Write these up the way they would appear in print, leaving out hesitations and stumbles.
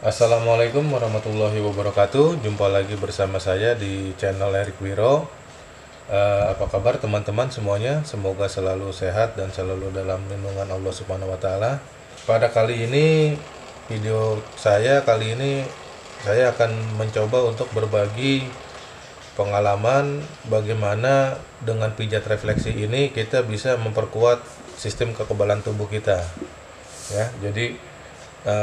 Assalamualaikum warahmatullahi wabarakatuh. Jumpa lagi bersama saya di channel Erik Wiro. Apa kabar teman-teman semuanya? Semoga selalu sehat dan selalu dalam lindungan Allah Subhanahu wa taala. Pada kali ini saya akan mencoba untuk berbagi pengalaman bagaimana dengan pijat refleksi ini kita bisa memperkuat sistem kekebalan tubuh kita. Ya, jadi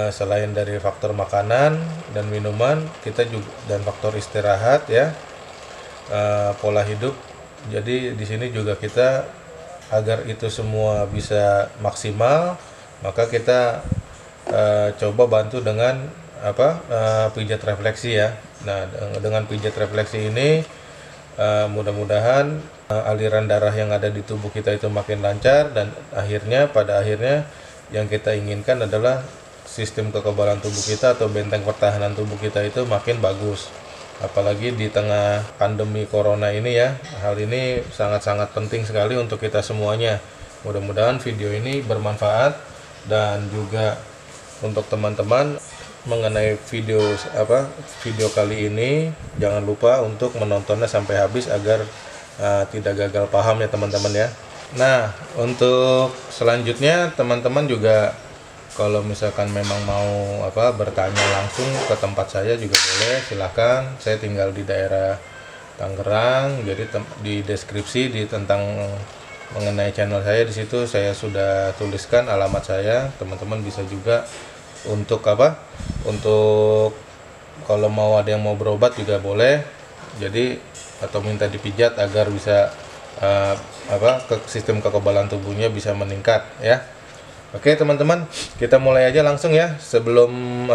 selain dari faktor makanan dan minuman, kita juga dan faktor istirahat ya, pola hidup. Jadi di sini juga kita agar itu semua bisa maksimal, maka kita coba bantu dengan pijat refleksi ya. Nah, dengan pijat refleksi ini mudah-mudahan aliran darah yang ada di tubuh kita itu makin lancar dan pada akhirnya yang kita inginkan adalah sistem kekebalan tubuh kita atau benteng pertahanan tubuh kita itu makin bagus. Apalagi di tengah pandemi corona ini ya, hal ini sangat-sangat penting sekali untuk kita semuanya. Mudah-mudahan video ini bermanfaat dan juga untuk teman-teman mengenai video kali ini jangan lupa untuk menontonnya sampai habis agar tidak gagal paham ya teman-teman ya. Nah, untuk selanjutnya teman-teman juga kalau misalkan memang mau bertanya langsung ke tempat saya juga boleh, silahkan. Saya tinggal di daerah Tangerang, jadi di deskripsi tentang mengenai channel saya di situ saya sudah tuliskan alamat saya. Teman-teman bisa juga untuk Untuk kalau mau ada yang mau berobat juga boleh. Jadi atau minta dipijat agar bisa sistem kekebalan tubuhnya bisa meningkat ya. Oke teman-teman, kita mulai aja langsung ya. Sebelum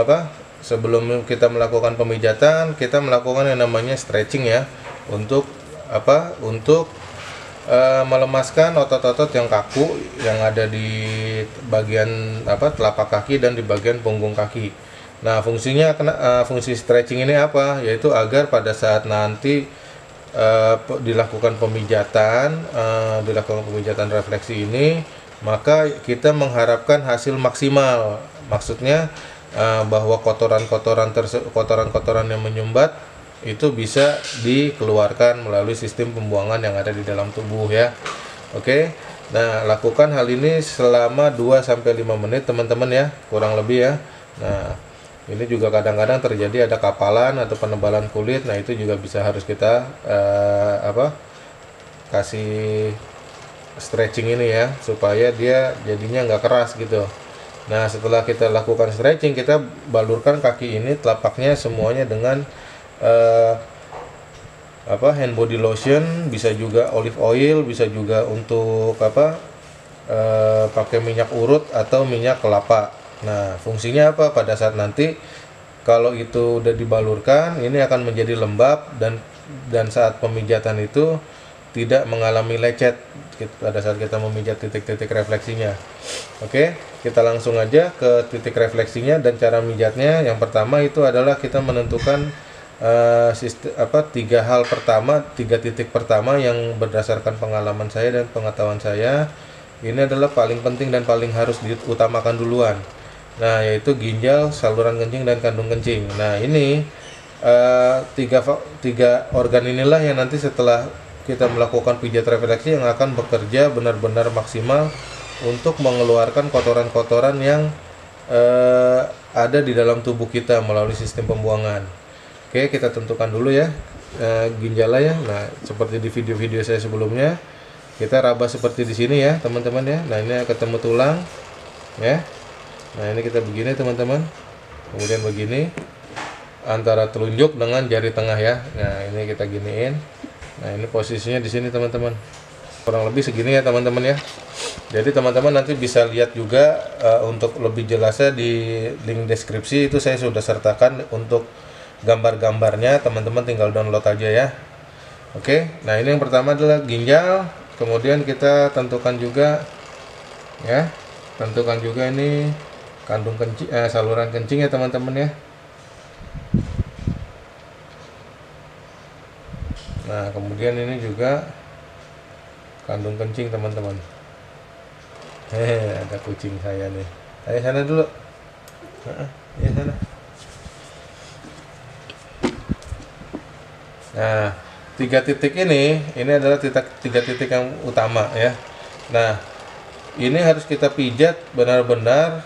kita melakukan pemijatan, kita melakukan yang namanya stretching ya, untuk melemaskan otot-otot yang kaku yang ada di bagian telapak kaki dan di bagian punggung kaki. Nah, fungsi stretching ini apa? Yaitu agar pada saat nanti dilakukan pemijatan refleksi ini, maka kita mengharapkan hasil maksimal. Maksudnya bahwa kotoran-kotoran yang menyumbat itu bisa dikeluarkan melalui sistem pembuangan yang ada di dalam tubuh ya. Oke. Nah, lakukan hal ini selama 2 sampai 5 menit teman-teman ya, kurang lebih ya. Nah, ini juga kadang-kadang terjadi ada kapalan atau penebalan kulit. Nah, itu juga harus kita kasih stretching ini ya, supaya dia jadinya nggak keras gitu. Nah, setelah kita lakukan stretching, kita balurkan kaki ini, telapaknya semuanya dengan hand body lotion, bisa juga olive oil, bisa juga untuk pakai minyak urut atau minyak kelapa. Nah, fungsinya apa? Pada saat nanti kalau itu udah dibalurkan, ini akan menjadi lembab dan saat pemijatan itu tidak mengalami lecet pada saat kita memijat titik-titik refleksinya. Oke, kita langsung aja ke titik refleksinya dan cara mijatnya. Yang pertama itu adalah kita menentukan tiga titik pertama yang berdasarkan pengalaman saya dan pengetahuan saya ini adalah paling penting dan paling harus diutamakan duluan. Nah, yaitu ginjal, saluran kencing dan kandung kencing. Nah, ini tiga organ inilah yang nanti setelah kita melakukan pijat refleksi yang akan bekerja benar-benar maksimal untuk mengeluarkan kotoran-kotoran yang ada di dalam tubuh kita melalui sistem pembuangan. Oke, kita tentukan dulu ya ginjalnya ya. Nah, seperti di video-video saya sebelumnya, kita raba seperti di sini ya teman-teman ya. Nah, ini ketemu tulang ya. Nah, ini kita begini teman-teman, kemudian begini antara telunjuk dengan jari tengah ya. Nah, ini kita giniin. Nah, ini posisinya di sini teman-teman, kurang lebih segini ya teman-teman ya. Jadi teman-teman nanti bisa lihat juga untuk lebih jelasnya di link deskripsi itu saya sudah sertakan untuk gambar-gambarnya, teman-teman tinggal download aja ya. Oke, nah ini yang pertama adalah ginjal, kemudian kita tentukan juga ini kandung kencing, saluran kencing ya teman-teman ya. Nah, kemudian ini juga kandung kencing teman-teman. Ada kucing saya nih. Ayo sana dulu. Ya sana. Nah, tiga titik ini adalah tiga titik yang utama ya. Nah, ini harus kita pijat benar-benar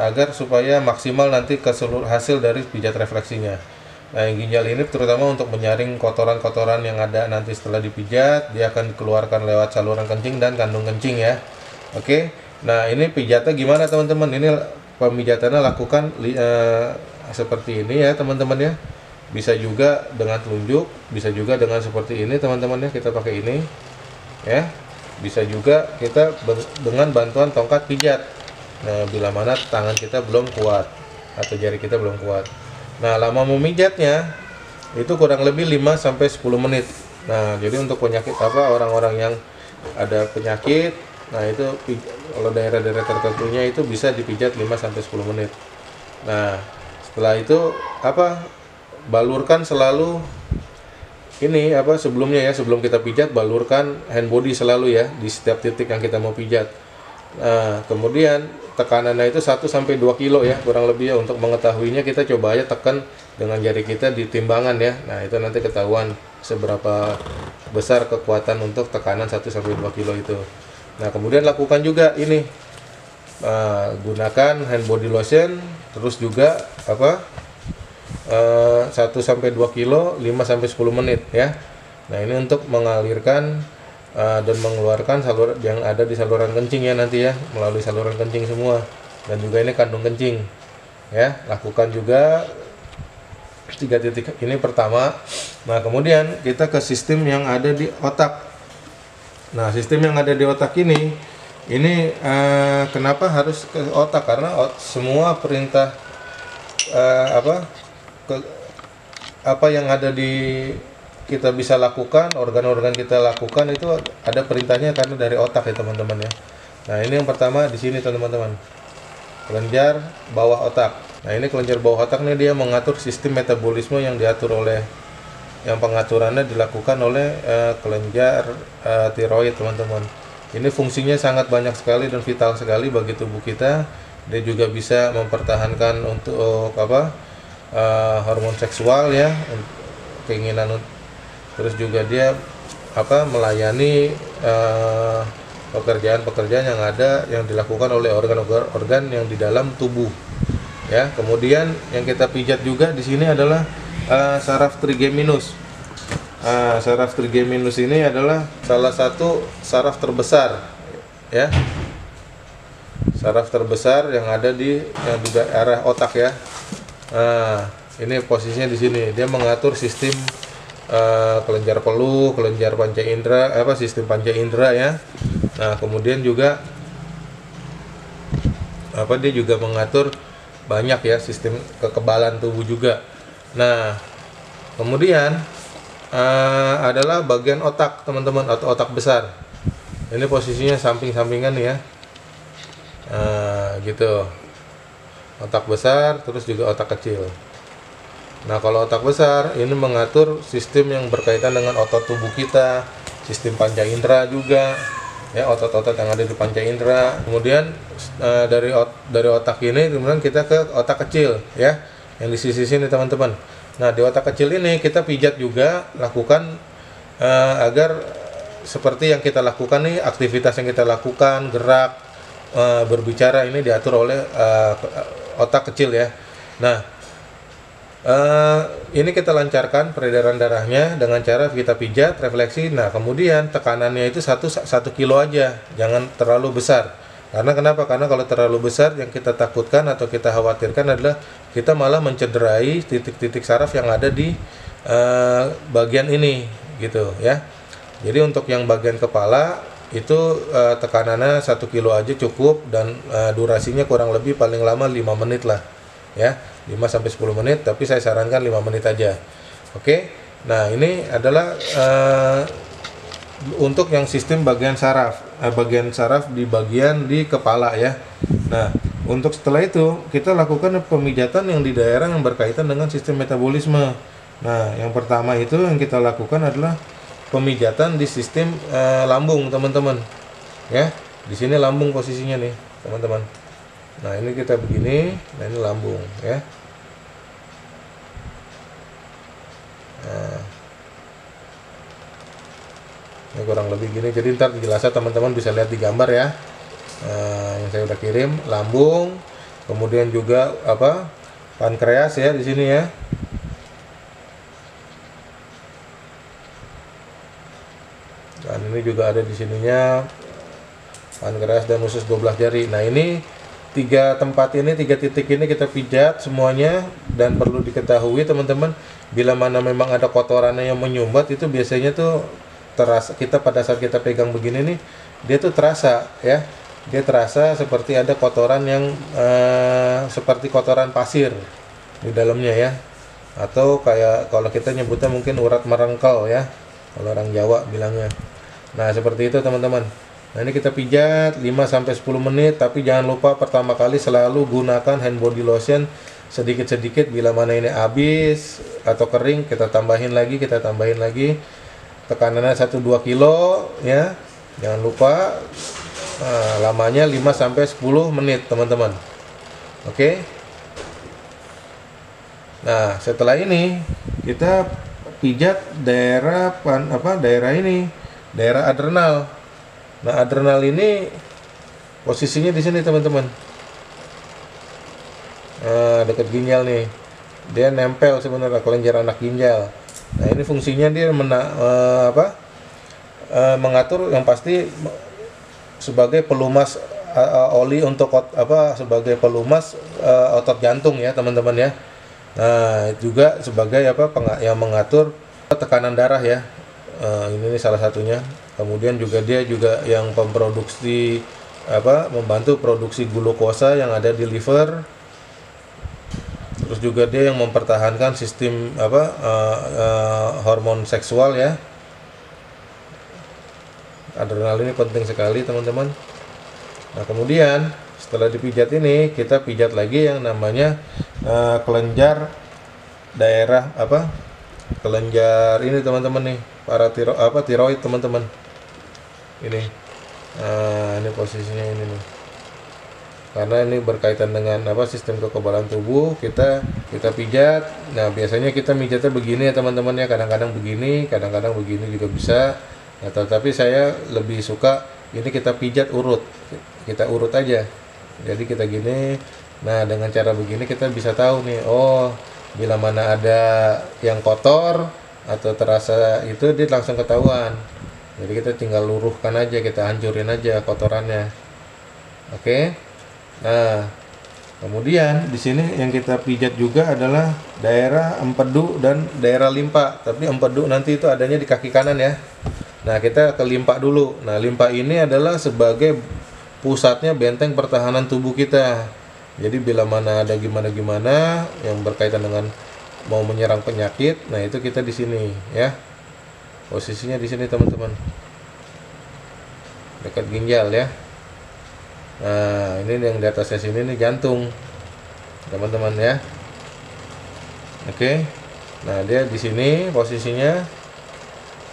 agar supaya maksimal nanti keseluruh hasil dari pijat refleksinya. Nah, yang ginjal ini terutama untuk menyaring kotoran-kotoran yang ada nanti setelah dipijat, dia akan dikeluarkan lewat saluran kencing dan kandung kencing ya. Oke. Nah, ini pijatnya gimana teman-teman? Ini pemijatannya lakukan seperti ini ya teman-teman ya. Bisa juga dengan telunjuk, bisa juga dengan seperti ini teman-teman ya, kita pakai ini ya. Bisa juga kita dengan bantuan tongkat pijat. Nah, bila mana tangan kita belum kuat atau jari kita belum kuat. Nah, lama memijatnya itu kurang lebih 5 sampai 10 menit. Nah, jadi untuk penyakit orang-orang yang ada penyakit, nah itu kalau daerah-daerah tertentunya itu bisa dipijat 5 sampai 10 menit. Nah, setelah itu balurkan selalu ini sebelumnya ya, sebelum kita pijat balurkan hand body selalu ya di setiap titik yang kita mau pijat. Nah, kemudian tekanannya itu 1 sampai 2 kilo ya kurang lebih ya. Untuk mengetahuinya kita coba aja tekan dengan jari kita di timbangan ya. Nah, itu nanti ketahuan seberapa besar kekuatan untuk tekanan 1 sampai 2 kilo itu. Nah, kemudian lakukan juga ini gunakan hand body lotion, terus juga 1 sampai 2 kilo 5 sampai 10 menit ya. Nah, ini untuk mengalirkan dan mengeluarkan saluran yang ada di saluran kencing ya nanti ya, melalui saluran kencing semua, dan juga ini kandung kencing ya. Lakukan juga 3 titik ini pertama. Nah, kemudian kita ke sistem yang ada di otak. Nah, sistem yang ada di otak ini kenapa harus ke otak? Karena semua perintah apa yang ada di kita bisa lakukan, organ-organ kita lakukan itu ada perintahnya karena dari otak ya teman-teman ya. Nah, ini yang pertama di sini teman-teman, kelenjar bawah otak. Nah, ini kelenjar bawah otak nih, dia mengatur sistem metabolisme yang diatur oleh, yang pengaturannya dilakukan oleh kelenjar tiroid teman-teman. Ini fungsinya sangat banyak sekali dan vital sekali bagi tubuh kita. Dia juga bisa mempertahankan untuk hormon seksual ya, keinginan. Terus juga dia melayani pekerjaan-pekerjaan yang ada yang dilakukan oleh organ-organ yang di dalam tubuh ya. Kemudian yang kita pijat juga di sini adalah saraf trigeminus. Saraf trigeminus ini adalah salah satu saraf terbesar ya, saraf terbesar yang ada di daerah otak ya. Nah, ini posisinya di sini. Dia mengatur sistem kelenjar peluh, kelenjar panca indera, sistem panca indera ya. Nah, kemudian juga dia juga mengatur banyak ya sistem kekebalan tubuh juga. Nah, kemudian adalah bagian otak teman-teman, atau otak besar. Ini posisinya samping-sampingan ya. Gitu. Otak besar, terus juga otak kecil. Nah, kalau otak besar ini mengatur sistem yang berkaitan dengan otot tubuh kita, sistem panca indera juga ya, otot-otot yang ada di panca indera. Kemudian dari otak ini kemudian kita ke otak kecil ya, yang di sisi sini teman-teman. Nah, di otak kecil ini kita pijat juga, lakukan agar seperti yang kita lakukan nih, aktivitas yang kita lakukan, gerak, berbicara, ini diatur oleh otak kecil ya. Nah, ini kita lancarkan peredaran darahnya dengan cara kita pijat, refleksi. Nah, kemudian tekanannya itu 1 kilo aja, jangan terlalu besar. Karena kenapa? Karena kalau terlalu besar, yang kita takutkan atau kita khawatirkan adalah kita malah mencederai titik-titik saraf yang ada di bagian ini gitu ya. Jadi untuk yang bagian kepala itu tekanannya 1 kilo aja cukup, dan durasinya kurang lebih paling lama 5 menit lah ya, 5 sampai 10 menit, tapi saya sarankan 5 menit aja. Oke. Nah, ini adalah untuk yang sistem bagian saraf di bagian di kepala ya. Nah, untuk setelah itu kita lakukan pemijatan yang di daerah yang berkaitan dengan sistem metabolisme. Nah, yang pertama itu yang kita lakukan adalah pemijatan di sistem lambung teman-teman ya. Di sini lambung posisinya nih teman-teman. Nah, ini kita begini, nah ini lambung ya. Nah, Ini kurang lebih gini. Jadi ntar jelasnya teman-teman bisa lihat di gambar ya. Yang saya udah kirim, lambung, kemudian juga apa, pankreas ya di sini ya. Dan ini juga ada di sininya pankreas dan usus 12 jari. Nah ini tiga tempat ini, tiga titik ini kita pijat semuanya. Dan perlu diketahui teman-teman, bila mana memang ada kotorannya yang menyumbat, itu biasanya tuh terasa, kita pada saat kita pegang begini nih, dia tuh terasa ya, dia terasa seperti ada kotoran yang seperti kotoran pasir di dalamnya ya, atau kayak kalau kita nyebutnya mungkin urat merengkel ya, kalau orang Jawa bilangnya. Nah seperti itu teman-teman. Nah ini kita pijat 5-10 menit, tapi jangan lupa pertama kali selalu gunakan hand body lotion sedikit-sedikit. Bila mana ini habis atau kering, kita tambahin lagi, tekanannya 1-2 kilo ya, jangan lupa. Lamanya 5-10 menit teman-teman. Oke. Nah setelah ini kita pijat daerah daerah ini, daerah adrenal. Nah adrenal ini posisinya di sini teman-teman, dekat ginjal nih, dia nempel sebenarnya kelenjar anak ginjal. Nah ini fungsinya dia mengatur, yang pasti sebagai pelumas oli untuk sebagai pelumas otot jantung ya teman-teman ya. Nah juga sebagai yang mengatur tekanan darah ya. Ini salah satunya. Kemudian juga dia juga yang memproduksi membantu produksi glukosa yang ada di liver. Terus juga dia yang mempertahankan sistem hormon seksual ya. Adrenal ini penting sekali teman-teman. Nah kemudian setelah dipijat ini, kita pijat lagi yang namanya kelenjar daerah kelenjar ini teman-teman nih, tiroid teman-teman. Ini ini posisinya ini nih, karena ini berkaitan dengan sistem kekebalan tubuh. Kita pijat. Nah biasanya kita mijatnya begini ya teman-teman ya, kadang-kadang begini, kadang-kadang begini juga bisa. Nah, tapi saya lebih suka ini kita pijat urut, kita urut aja. Jadi kita gini. Nah dengan cara begini kita bisa tahu nih, oh bila mana ada yang kotor atau terasa itu, dia langsung ketahuan. Jadi kita tinggal luruhkan aja, kita hancurin aja kotorannya. Oke. Nah kemudian di sini yang kita pijat juga adalah daerah empedu dan daerah limpa. Tapi empedu nanti itu adanya di kaki kanan ya. Nah kita ke limpa dulu. Nah limpa ini adalah sebagai pusatnya benteng pertahanan tubuh kita. Jadi bila mana ada gimana-gimana yang berkaitan dengan mau menyerang penyakit, nah itu kita di sini ya. Posisinya di sini teman-teman, dekat ginjal ya. Nah ini yang di atasnya sini nih jantung teman-teman ya. Oke. Nah dia di sini posisinya.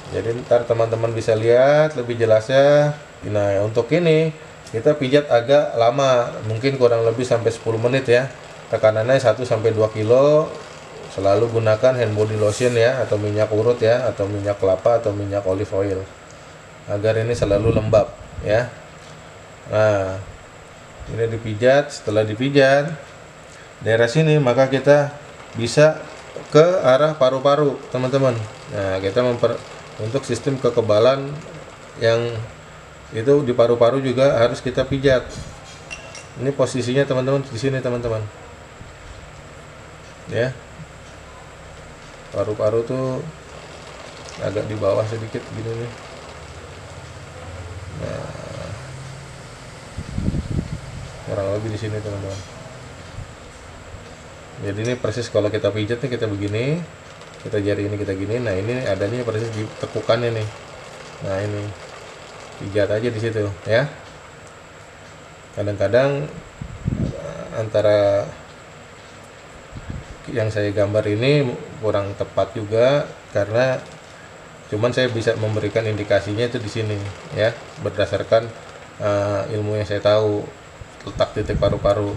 Jadi ntar teman-teman bisa lihat lebih jelasnya. Nah untuk ini kita pijat agak lama, mungkin kurang lebih sampai 10 menit ya. Tekanannya 1-2 kilo. Selalu gunakan hand body lotion ya, atau minyak urut ya, atau minyak kelapa, atau minyak olive oil, agar ini selalu lembab ya. Nah ini dipijat. Setelah dipijat daerah sini, maka kita bisa ke arah paru-paru teman-teman. Nah kita untuk sistem kekebalan yang itu di paru-paru juga harus kita pijat. Ini posisinya teman-teman di sini teman-teman ya. Paru-paru tuh agak di bawah sedikit gini nih. Nah kurang lebih di sini teman-teman. Jadi ini persis kalau kita pijat nih, kita begini, kita jari ini kita gini. Nah ini adanya persis di tekukannya nih. Nah ini pijat aja di situ ya. Kadang-kadang antara yang saya gambar ini kurang tepat juga, karena cuman saya bisa memberikan indikasinya itu di sini ya, berdasarkan ilmu yang saya tahu, letak titik paru-paru.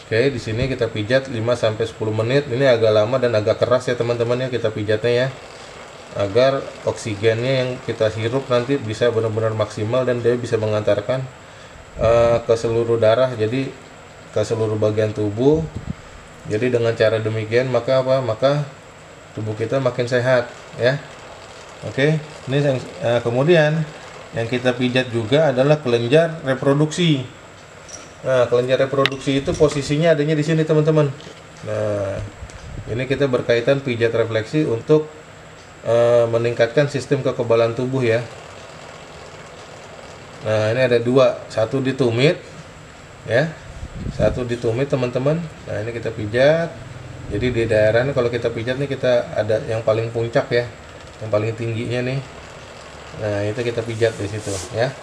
Oke, di sini kita pijat 5-10 menit. Ini agak lama dan agak keras ya teman-teman ya, kita pijatnya ya. agar oksigennya yang kita hirup nanti bisa benar-benar maksimal dan dia bisa mengantarkan ke seluruh darah, jadi ke seluruh bagian tubuh. Jadi dengan cara demikian maka tubuh kita makin sehat ya. Oke, ini kemudian yang kita pijat juga adalah kelenjar reproduksi. Nah, kelenjar reproduksi itu posisinya adanya di sini teman-teman. Nah, ini kita berkaitan pijat refleksi untuk meningkatkan sistem kekebalan tubuh ya. Nah, ini ada dua, satu di tumit ya, satu di tumit teman-teman. Nah, ini kita pijat. Jadi di daerahnya kalau kita pijat nih, kita ada yang paling puncak ya, yang paling tingginya nih. Nah, itu kita pijat di situ ya.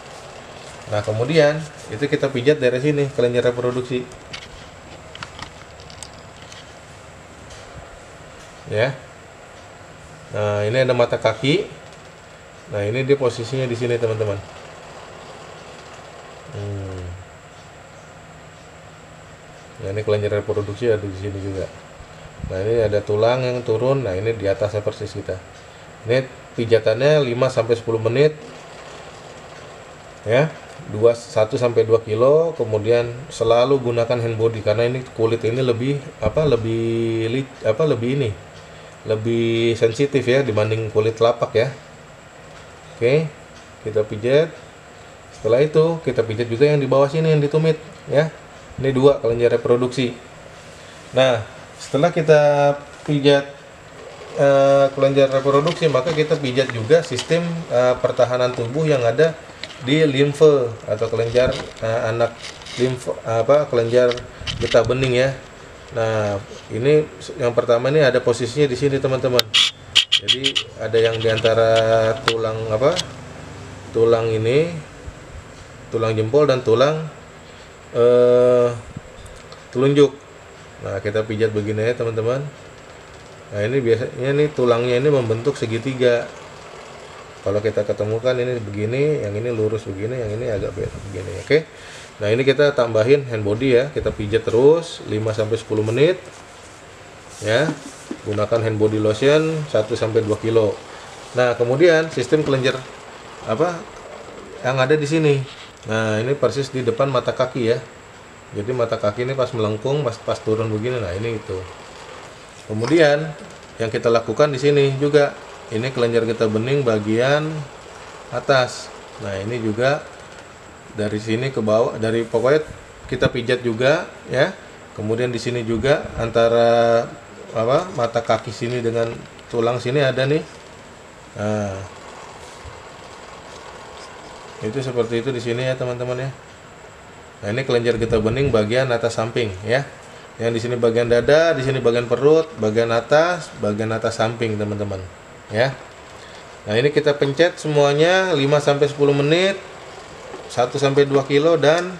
Nah, kemudian itu kita pijat dari sini kelenjar reproduksi ya. Nah, ini ada mata kaki. Nah, ini dia posisinya di sini teman-teman. Nah, ini kelenjar reproduksi ada di sini juga. Nah, ini ada tulang yang turun. Nah, ini di atasnya persis kita. Ini pijatannya 5 sampai 10 menit. Ya. 1 sampai 2 kilo. Kemudian selalu gunakan hand body karena ini kulit ini lebih lebih sensitif ya dibanding kulit telapak ya. Oke, kita pijat. Setelah itu kita pijat juga yang di bawah sini yang ditumit ya. Ini 2 kelenjar reproduksi. Nah, setelah kita pijat kelenjar reproduksi, maka kita pijat juga sistem pertahanan tubuh yang ada di limfe atau kelenjar anak limfe kelenjar getah bening ya. Nah, ini yang pertama ini ada posisinya di sini teman-teman. Jadi ada yang diantara tulang ini, tulang jempol dan tulang telunjuk. Nah, kita pijat begini ya teman-teman. Nah, ini biasanya nih tulangnya ini membentuk segitiga. Kalau kita ketemukan ini begini, yang ini lurus begini, yang ini agak begini. Oke. Nah, ini kita tambahin hand body ya. Kita pijat terus 5 sampai 10 menit. Ya. Gunakan hand body lotion 1 sampai 2 kilo. Nah, kemudian sistem kelenjar yang ada di sini. Nah, ini persis di depan mata kaki ya. Jadi mata kaki ini pas melengkung, pas turun begini. Nah, ini itu. Kemudian yang kita lakukan di sini juga. Ini kelenjar getah bening bagian atas. Nah, ini juga dari sini ke bawah, dari pokoknya kita pijat juga ya. Kemudian di sini juga antara mata kaki sini dengan tulang sini ada nih. Nah, itu seperti itu di sini ya teman-teman ya. Nah, ini kelenjar getah bening bagian atas samping ya. Yang di sini bagian dada, di sini bagian perut, bagian atas samping teman-teman ya. Nah, ini kita pencet semuanya 5 sampai 10 menit. 1 sampai 2 kilo dan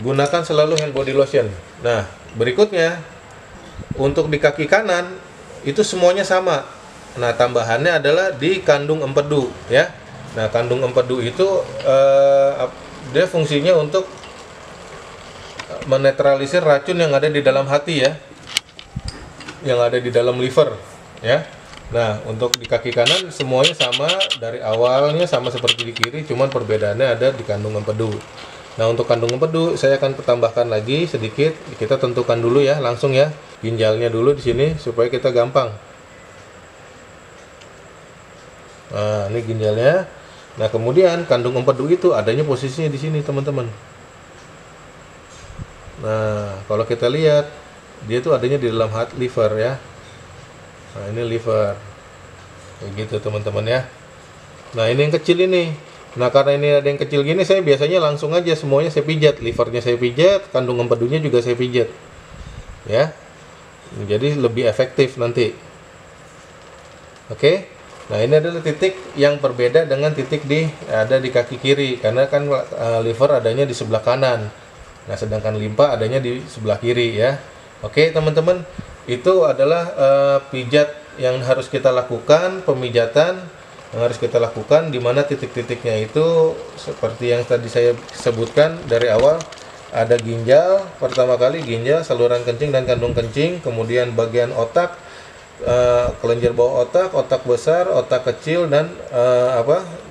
gunakan selalu hand body lotion. Nah, berikutnya untuk di kaki kanan itu semuanya sama. Nah, tambahannya adalah di kandung empedu ya. Nah, kandung empedu itu dia fungsinya untuk menetralisir racun yang ada di dalam hati ya, yang ada di dalam liver ya. Nah, untuk di kaki kanan semuanya sama, dari awalnya sama seperti di kiri, cuman perbedaannya ada di kandung empedu. Nah, untuk kandung empedu saya akan tambahkan lagi sedikit. Kita tentukan dulu ya, langsung ya ginjalnya dulu di sini supaya kita gampang. Nah, ini ginjalnya. Nah, kemudian kandung empedu itu adanya posisinya di sini teman-teman. Nah, kalau kita lihat dia tuh adanya di dalam liver ya. Nah, ini liver kayak gitu teman-teman ya. Nah, ini yang kecil ini. Nah, karena ini ada yang kecil gini, saya biasanya langsung aja semuanya saya pijat. Livernya saya pijat, kandung empedunya juga saya pijat ya. Jadi lebih efektif nanti. Oke. Nah, ini adalah titik yang berbeda dengan titik ada di kaki kiri, karena kan liver adanya di sebelah kanan. Nah, sedangkan limpa adanya di sebelah kiri ya. Oke, teman-teman, itu adalah pijat yang harus kita lakukan, pemijatan yang harus kita lakukan, di mana titik-titiknya itu seperti yang tadi saya sebutkan dari awal. Ada ginjal, pertama kali ginjal, saluran kencing dan kandung kencing, kemudian bagian otak, kelenjar bawah otak, otak besar, otak kecil, dan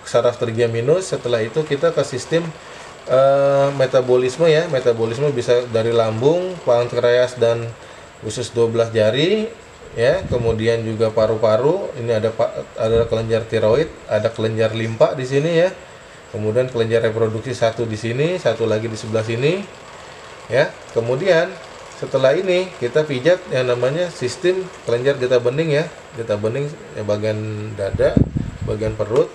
saraf trigeminus. Setelah itu kita ke sistem metabolisme ya. Metabolisme bisa dari lambung, pankreas, dan usus 12 jari ya. Kemudian juga paru-paru. Ini ada kelenjar tiroid, ada kelenjar limpa di sini ya. Kemudian kelenjar reproduksi satu di sini, satu lagi di sebelah sini ya. Kemudian setelah ini kita pijat yang namanya sistem kelenjar getah bening ya. Getah bening ya, bagian dada, bagian perut,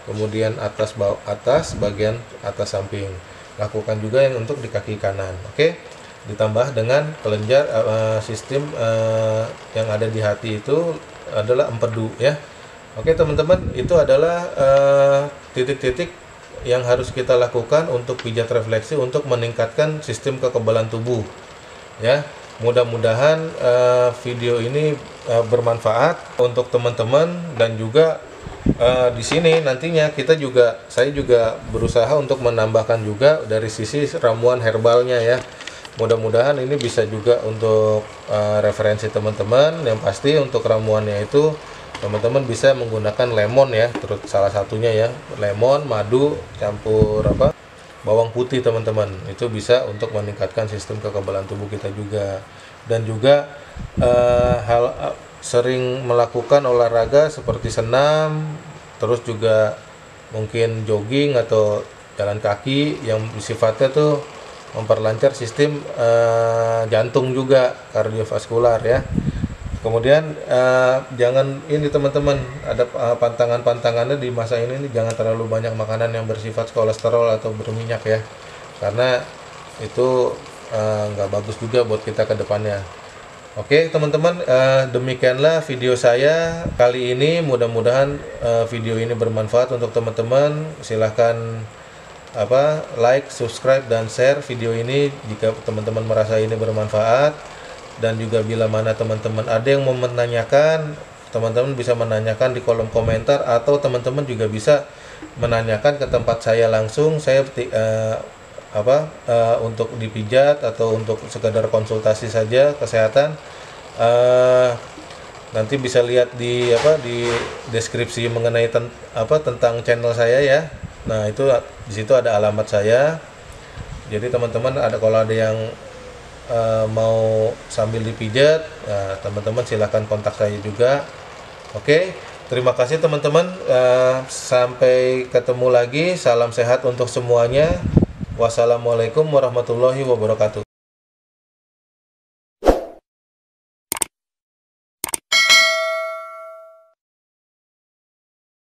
kemudian atas bawah atas, bagian atas samping. Lakukan juga yang untuk di kaki kanan. Oke. Ditambah dengan kelenjar sistem yang ada di hati itu adalah empedu ya. Oke teman-teman, itu adalah titik-titik yang harus kita lakukan untuk pijat refleksi untuk meningkatkan sistem kekebalan tubuh ya. Mudah-mudahan video ini bermanfaat untuk teman-teman, dan juga di sini nantinya saya juga berusaha untuk menambahkan juga dari sisi ramuan herbalnya ya. Mudah-mudahan ini bisa juga untuk referensi teman-teman. Yang pasti untuk ramuannya itu teman-teman bisa menggunakan lemon ya, terus salah satunya ya, lemon, madu, campur bawang putih teman-teman. Itu bisa untuk meningkatkan sistem kekebalan tubuh kita juga. Dan juga sering melakukan olahraga seperti senam, terus juga mungkin jogging atau jalan kaki yang sifatnya tuh memperlancar sistem jantung juga, kardiovaskular ya. Kemudian jangan ini teman-teman, ada pantangannya di masa ini jangan terlalu banyak makanan yang bersifat kolesterol atau berminyak ya, karena itu nggak bagus juga buat kita ke depannya. Oke teman-teman, demikianlah video saya kali ini. Mudah-mudahan video ini bermanfaat untuk teman-teman. Silahkan like, subscribe, dan share video ini jika teman-teman merasa ini bermanfaat. Dan juga bila mana teman-teman ada yang mau menanyakan, teman-teman bisa menanyakan di kolom komentar, atau teman-teman juga bisa menanyakan ke tempat saya langsung. Saya untuk dipijat atau untuk sekedar konsultasi saja kesehatan. Nanti bisa lihat di deskripsi mengenai tentang channel saya ya. Nah, itu di situ ada alamat saya. Jadi teman-teman kalau ada yang mau sambil dipijat, teman-teman silahkan kontak saya juga. Oke, terima kasih teman-teman. Sampai ketemu lagi. Salam sehat untuk semuanya. Wassalamualaikum warahmatullahi wabarakatuh.